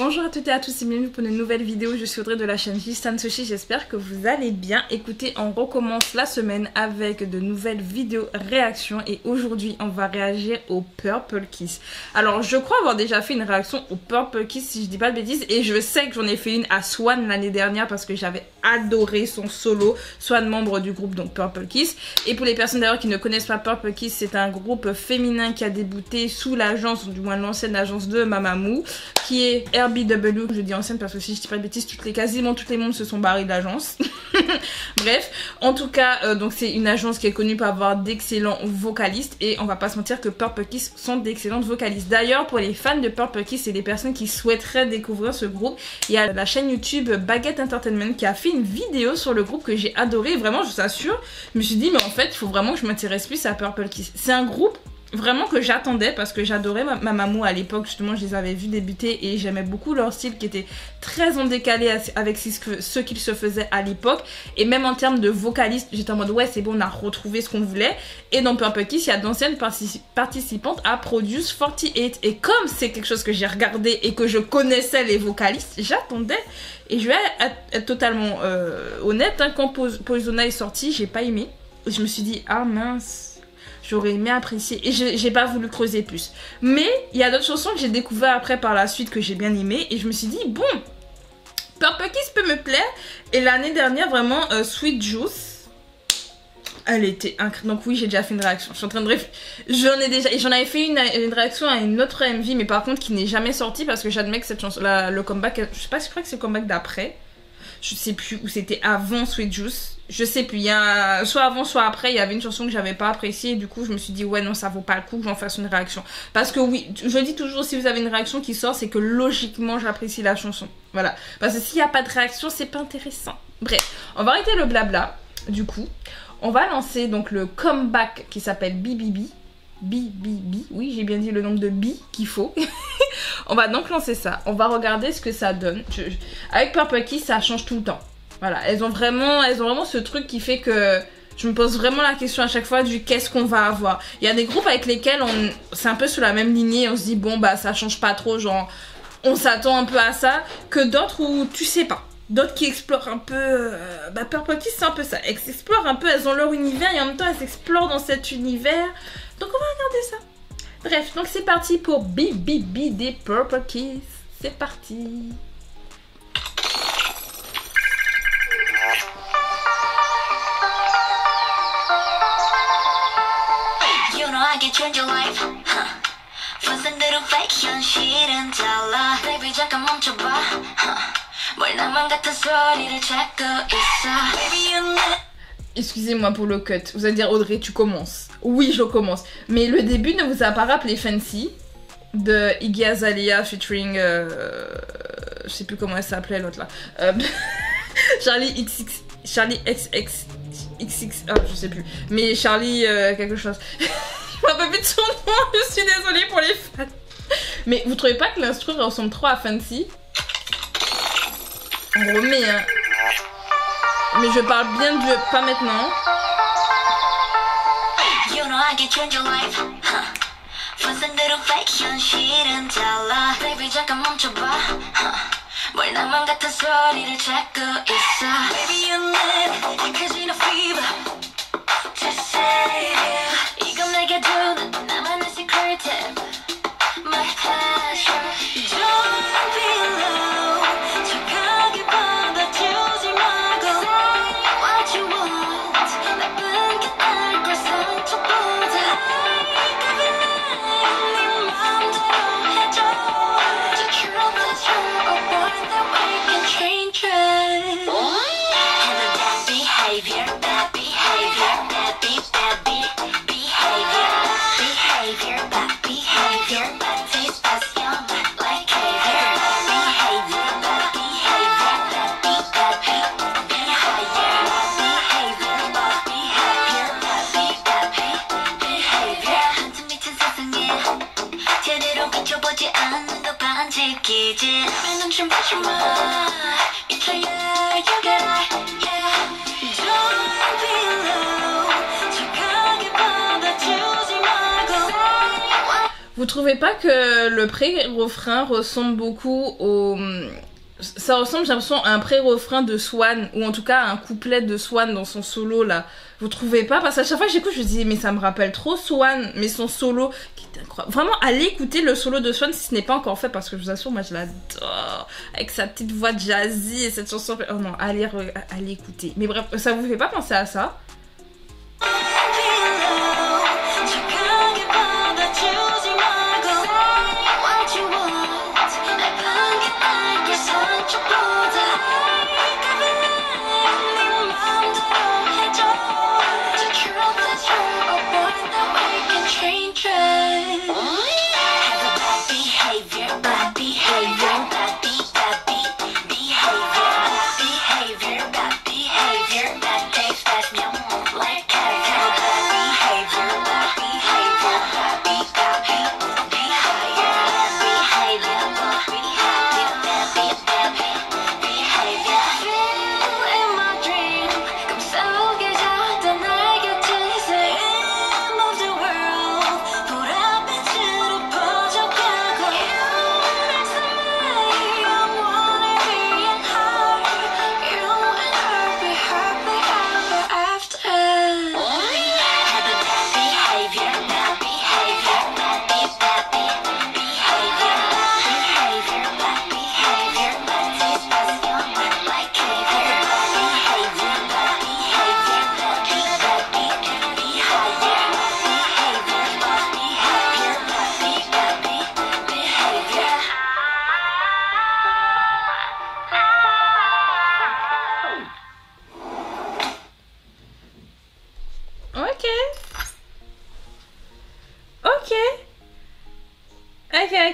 Bonjour à toutes et à tous et bienvenue pour une nouvelle vidéo. Je suis Audrey de la chaîne Sansoshi. J'espère que vous allez bien. Écoutez, on recommence la semaine avec de nouvelles vidéos réactions et aujourd'hui on va réagir au Purple Kiss. Alors je crois avoir déjà fait une réaction au Purple Kiss si je dis pas de bêtises et je sais que j'en ai fait une à Swan l'année dernière parce que j'avais adoré son solo. Swan, membre du groupe donc Purple Kiss. Et pour les personnes d'ailleurs qui ne connaissent pas Purple Kiss, c'est un groupe féminin qui a débuté sous l'agence, du moins l'ancienne agence de Mamamoo, qui est RBW, je dis ancienne parce que si je dis pas de bêtises, quasiment toutes les membres se sont barrés de l'agence. Bref, en tout cas, donc c'est une agence qui est connue pour avoir d'excellents vocalistes et on va pas se mentir que Purple Kiss sont d'excellentes vocalistes. D'ailleurs, pour les fans de Purple Kiss et les personnes qui souhaiteraient découvrir ce groupe, il y a la chaîne YouTube Baguette Entertainment qui a fait une vidéo sur le groupe que j'ai adoré. Vraiment, je vous assure, je me suis dit mais en fait, il faut vraiment que je m'intéresse plus à Purple Kiss. C'est un groupe vraiment que j'attendais parce que j'adorais Mamamoo à l'époque. Justement, je les avais vus débuter et j'aimais beaucoup leur style qui était très en décalé avec ce qu'ils se faisaient à l'époque. Et même en termes de vocalistes, j'étais en mode ouais c'est bon, on a retrouvé ce qu'on voulait. Et dans Purple Kiss, il y a d'anciennes participantes à Produce 48. Et comme c'est quelque chose que j'ai regardé et que je connaissais les vocalistes, j'attendais. Et je vais être totalement honnête, hein, quand Poisona est sorti, j'ai pas aimé. Et je me suis dit ah mince, j'aurais aimé apprécier et j'ai pas voulu creuser plus. Mais il y a d'autres chansons que j'ai découvert après par la suite que j'ai bien aimé et je me suis dit bon, Purple Kiss peut me plaire. Et l'année dernière vraiment Sweet Juice, elle était incroyable. Donc oui, j'ai déjà fait une réaction. Je suis en train de j'en avais fait une réaction à une autre MV mais par contre qui n'est jamais sortie parce que j'admets que cette chanson là, le comeback, je sais pas, je crois que c'est le comeback d'après. Je sais plus où c'était avant Sweet Juice. Je sais plus. Il y a soit avant, soit après. Il y avait une chanson que j'avais pas appréciée. Et du coup, je me suis dit, ouais, non, ça vaut pas le coup que j'en fasse une réaction. Parce que oui, je dis toujours, si vous avez une réaction qui sort, c'est que logiquement, j'apprécie la chanson. Voilà. Parce que s'il n'y a pas de réaction, c'est pas intéressant. Bref, on va arrêter le blabla. Du coup, on va lancer donc le comeback qui s'appelle BBB. Oui, j'ai bien dit le nombre de bi qu'il faut. On va donc lancer ça. On va regarder ce que ça donne. Avec Purple Kiss, ça change tout le temps. Voilà, elles ont vraiment ce truc qui fait que je me pose vraiment la question à chaque fois du qu'est-ce qu'on va avoir. Il y a des groupes avec lesquels c'est un peu sur la même lignée. On se dit bon bah ça change pas trop, genre on s'attend un peu à ça. Que d'autres où tu sais pas. D'autres qui explorent un peu... Purple Kiss c'est un peu ça. Elles explorent un peu, elles ont leur univers et en même temps elles explorent dans cet univers. Donc on va regarder ça. Bref, donc c'est parti pour BBB des Purple Kiss. C'est parti. You know I can change your life. 분산대로 fake 현실은 달라. Baby 잠깐 멈춰봐. 뭘 나만 같은 소리를 찾고 있어. Baby you know. Excusez-moi pour le cut. Vous allez dire Audrey, tu commences. Oui, je commence. Mais le début ne vous a pas rappelé Fancy de Iggy Azalea featuring... je sais plus comment elle s'appelait l'autre là. Charlie XX... je sais plus. Mais Charlie quelque chose. Je me rappelle plus de son nom. Je suis désolée pour les fans. Mais vous trouvez pas que l'instru ressemble trop à Fancy? On remet hein. Mais je parle bien du... pas maintenant. You know I can change your life. 분산대로 fake 현실은 달라. Baby 잠깐 멈춰봐. 뭘 나만 같은 소리를 찾고 있어. Baby you need it. Cause you know fever. To save you. 이건 내게 주는 나만의 secret tip. My passion. Don't be alone. 착하게 받아주지 말고. What you want. 나쁜 게 날 걸 상처보다. 가벼운 네 맘대로 해줘. The truth is you're a boy that we can change it. Have a bad behavior, bad behavior, bad behavior, bad behavior, bad taste, bad smell, like caviar, bad behavior, bad behavior, bad behavior, bad behavior. 한숨 밑은 세상에 제대로 비춰보지 않는 거 반질기지. 남의 눈좀 보지 마. 이제야 you get it, yeah. Don't be alone. 착하게 받아주지 말고. Vous trouvez pas que le pré-refrain ressemble beaucoup au... Ça ressemble, j'ai l'impression, à un pré-refrain de Swan, ou en tout cas à un couplet de Swan dans son solo là. Vous trouvez pas? Parce qu'à chaque fois que j'écoute, je me dis, mais ça me rappelle trop Swan, mais son solo qui est incroyable. Vraiment, allez écouter le solo de Swan si ce n'est pas encore fait, parce que je vous assure, moi je l'adore. Avec sa petite voix jazzy et cette chanson. Oh non, allez écouter. Mais bref, ça vous fait pas penser à ça?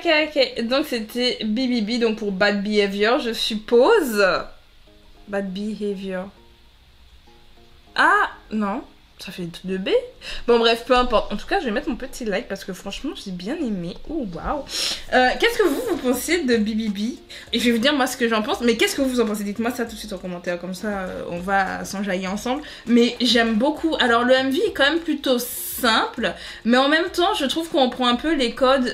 Ok. Donc c'était BBB, donc pour Bad Behavior, je suppose. Bad Behavior. Ah, non. Ça fait 2B. Bon bref, peu importe. En tout cas, je vais mettre mon petit like parce que franchement, j'ai bien aimé. Oh, waouh. Qu'est-ce que vous pensez de BBB? Et je vais vous dire moi ce que j'en pense. Mais qu'est-ce que vous en pensez? Dites-moi ça tout de suite en commentaire. Comme ça, on va s'enjailler ensemble. Mais j'aime beaucoup. Alors, le MV est quand même plutôt simple. Mais en même temps, je trouve qu'on prend un peu les codes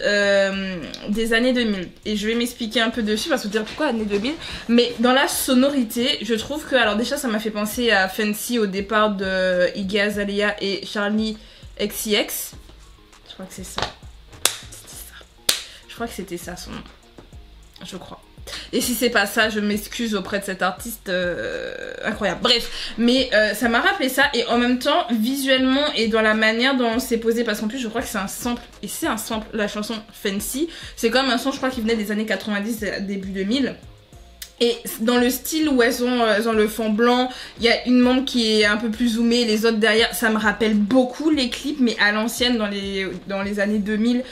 des années 2000. Et je vais m'expliquer un peu dessus parce que dire pourquoi années 2000. Mais dans la sonorité, je trouve que... Alors déjà, ça m'a fait penser à Fancy au départ de Iggy Azalea et Charlie XCX. Je crois que c'est ça. C'était ça. Je crois que c'était ça son nom. Je crois. Et si c'est pas ça, je m'excuse auprès de cet artiste incroyable. Bref, mais ça m'a rappelé ça. Et en même temps, visuellement et dans la manière dont on s'est posé, parce qu'en plus je crois que c'est un sample. Et c'est un sample, la chanson Fancy. C'est quand même un son, je crois, qui venait des années 90, début 2000. Et dans le style où elles ont le fond blanc, il y a une membre qui est un peu plus zoomée, les autres derrière, ça me rappelle beaucoup les clips, mais à l'ancienne, dans les années 2000,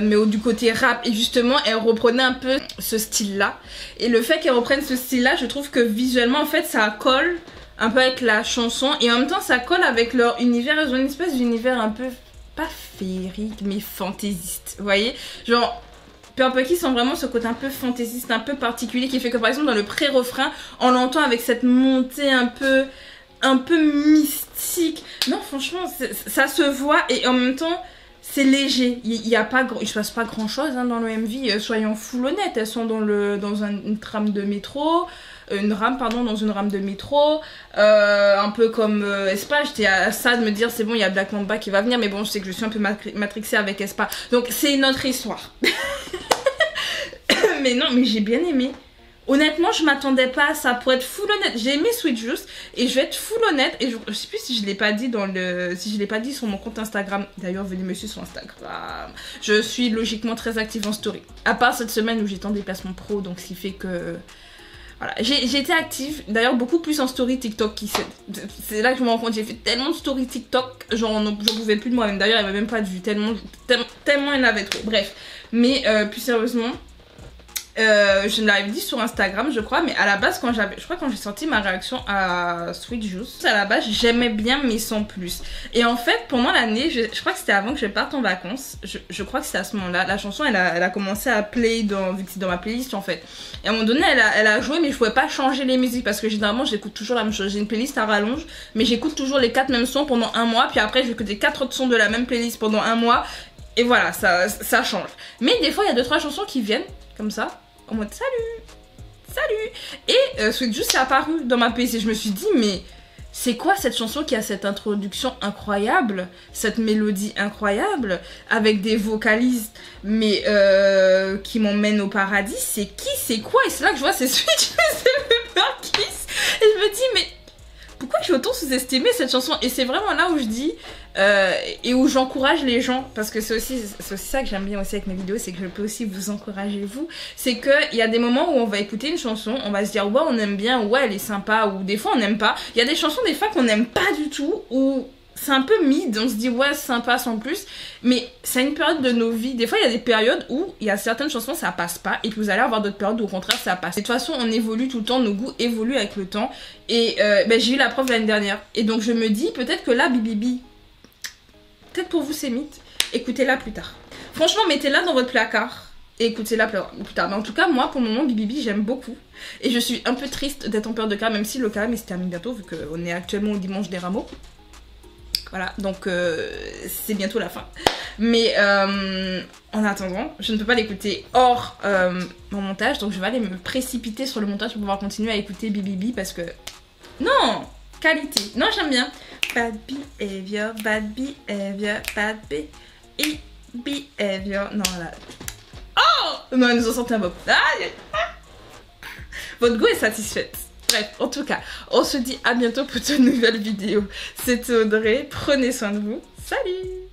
mais du côté rap. Et justement, elles reprenaient un peu ce style-là. Et le fait qu'elles reprennent ce style-là, je trouve que visuellement, en fait, ça colle un peu avec la chanson. Et en même temps, ça colle avec leur univers. Ils ont une espèce d'univers un peu, pas féerique, mais fantaisiste. Vous voyez? Genre... Purple Kiss sont vraiment ce côté un peu fantaisiste, un peu particulier, qui fait que par exemple dans le pré-refrain, on l'entend avec cette montée un peu mystique. Non, franchement, ça se voit et en même temps, c'est léger. Il se passe pas grand chose hein, dans le MV, soyons full honnêtes. Elles sont dans une trame de métro. Dans une rame de métro, un peu comme Espa. J'étais à ça de me dire c'est bon, il y a Black Mamba qui va venir, mais bon, je sais que je suis un peu matrixée avec Espa, donc c'est une autre histoire. Mais non, mais j'ai bien aimé. Honnêtement, je m'attendais pas à ça. Pour être full honnête, j'ai aimé Sweet Juice et je vais être full honnête. Et je sais plus si je l'ai pas dit si je l'ai pas dit sur mon compte Instagram. D'ailleurs, venez me suivre sur Instagram. Je suis logiquement très active en story. À part cette semaine où j'ai tant de déplacements pro, donc ce qui fait que voilà, j'ai été active. D'ailleurs, beaucoup plus en story TikTok. C'est là que je me rends compte. J'ai fait tellement de story TikTok, j'en pouvais plus de moi-même. D'ailleurs, il n'y avait même pas de vue tellement il y en avait trop. Bref, mais plus sérieusement. Je l'avais dit sur Instagram je crois, mais à la base quand j'ai sorti ma réaction à Sweet Juice, à la base j'aimais bien mais sans plus. Et en fait pendant l'année, je crois que c'était avant que je parte en vacances, je crois que c'était à ce moment là, la chanson elle a commencé à play vu que c'est dans ma playlist en fait. Et à un moment donné elle a joué mais je pouvais pas changer les musiques parce que généralement j'écoute toujours la même chose. J'ai une playlist à rallonge mais j'écoute toujours les 4 mêmes sons pendant un mois, puis après j'écoute les 4 autres sons de la même playlist pendant un mois. Et voilà, ça change. Mais des fois, il y a 2-3 chansons qui viennent comme ça, en mode salut. Et Sweet Juice est apparu dans ma PC. Je me suis dit, mais c'est quoi cette chanson qui a cette introduction incroyable, cette mélodie incroyable, avec des vocalistes, mais qui m'emmènent au paradis? C'est qui? C'est quoi? Et c'est là que je vois c'est Sweet Juice et Pepper Kiss. Et je me dis, mais pourquoi j'ai autant sous-estimé cette chanson? Et c'est vraiment là où je dis, et où j'encourage les gens, parce que c'est aussi ça que j'aime bien aussi avec mes vidéos, c'est que je peux aussi vous encourager vous, c'est qu'il y a des moments où on va écouter une chanson, on va se dire ouais on aime bien, ouais elle est sympa, ou des fois on n'aime pas. Il y a des chansons des fois qu'on n'aime pas du tout, ou c'est un peu mid, on se dit ouais c'est sympa sans plus, mais c'est une période de nos vies. Des fois il y a des périodes où il y a certaines chansons ça passe pas, et puis vous allez avoir d'autres périodes où au contraire ça passe. Et de toute façon on évolue tout le temps, nos goûts évoluent avec le temps, et j'ai eu la preuve l'année dernière, et donc je me dis peut-être que là Bibibi, peut-être pour vous c'est mythe, écoutez-la plus tard. Franchement mettez-la dans votre placard et écoutez-la plus tard. Mais en tout cas moi pour le moment Bibibi j'aime beaucoup, et je suis un peu triste d'être en période de carême, même si le carême il se termine bientôt vu qu'on est actuellement au dimanche des rameaux. Voilà, donc c'est bientôt la fin. Mais en attendant, je ne peux pas l'écouter hors mon montage. Donc je vais aller me précipiter sur le montage pour pouvoir continuer à écouter Bibibi parce que... Non, qualité. Non, j'aime bien. Bad behavior, bad behavior, bad behavior. Non, là... Oh non, elle nous en sortait un bob. Votre goût est satisfaite. Bref, en tout cas, on se dit à bientôt pour de nouvelles vidéos. C'était Audrey, prenez soin de vous. Salut!